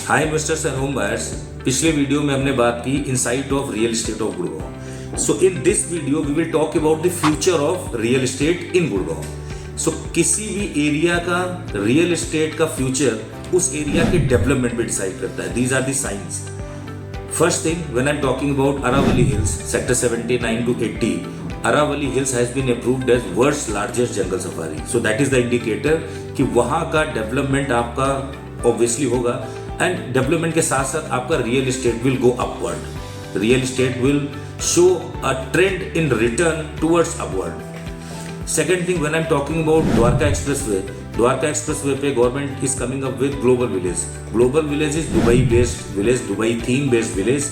Hi investors and home buyers. पिछले video में हमने बात की insight of real estate of Gurgaon. So in this video we will talk about the future of real estate in Gurgaon. So किसी भी area का real estate का future उस एरिया के डेवलपमेंट पे डिसाइड करता है। These are the science. First thing, when I am talking about Aravali hills sector 79 to 80, Aravali Hills has been approved as world's largest jungle safari. So that is the indicator कि वहाँ का development आपका obviously होगा and development के साथ साथ आपका real estate will go upward. Real estate will show a trend in return towards upward. Second thing, when I am talking about Dwarka expressway पे government is coming up with global village. Global village is Dubai based village, Dubai theme based village,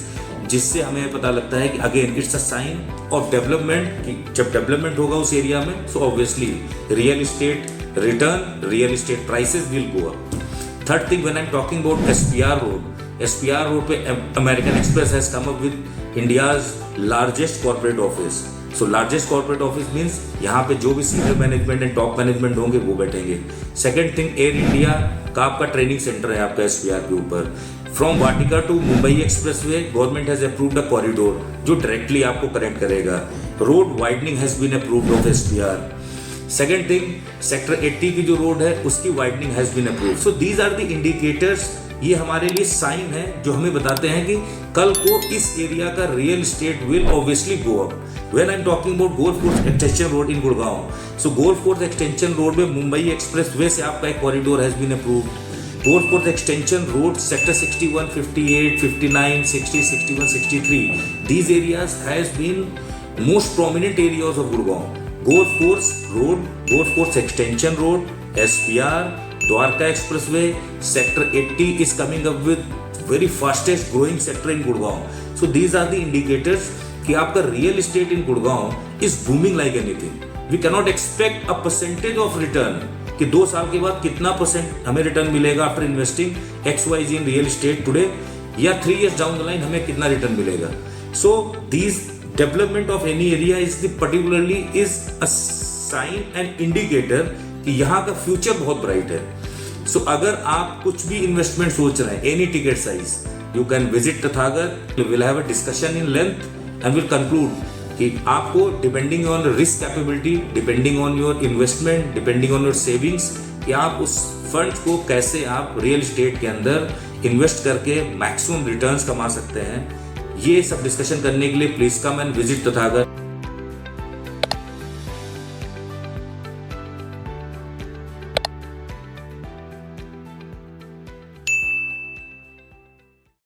जिससे हमें पता लगता है कि again it's a sign of development कि जब development होगा उस एरिया में so obviously real estate return, real estate prices will go up. Third thing, when I am talking about SPR road पे American Express has come up with India's largest corporate office. So largest corporate office means यहाँ पे जो भी senior management and top management होंगे वो बैठेंगे। Second thing, air India का आपका ट्रेनिंग सेंटर है आपका एसपीआर के ऊपर। From Vatika to Mumbai expressway government has approved a corridor जो डायरेक्टली आपको कनेक्ट करेगा। Road widening has been approved of SPR. Second thing, sector 80 की जो रोड है उसकी widening has been approved. So these are the indicators. ये हमारे लिए साइन है जो हमें बताते हैं कि कल को इस एरिया का real estate will obviously go up. When I am talking about golf course extension road in Gurgaon, so golf course extension road में मुंबई एक्सप्रेसवे से आपका एक corridor has been approved. Golf course extension road sector 61, 58, 59, 60, 61, 63, these areas has been most prominent areas of Gurgaon. Golf course road, golf course extension road, SPR, Dwarka Expressway, sector 80 is coming up with very fastest growing sector in Gurgaon. So these are the indicators कि आपका real estate in Gurgaon is booming like anything. We cannot expect a percentage of return कि 2 साल के बाद कितना % हमें return मिलेगा after investing XYZ in real estate today, या 3 years डाउन द लाइन हमें कितना रिटर्न मिलेगा। So this development of any area is the particularly is a sign and indicator कि यहाँ का फ्यूचर बहुत ब्राइट है। सो अगर आप कुछ भी इन्वेस्टमेंट सोच रहे हैं any ticket size, you can visit Tathagat. Will have a discussion in length and will conclude कि आपको depending on risk capability, depending on your investment, depending on your savings, कि आप उस फंड को कैसे आप रियल एस्टेट के अंदर इन्वेस्ट करके मैक्सिमम रिटर्न्स कमा सकते हैं। ये सब डिस्कशन करने के लिए please come and visit Tathagata.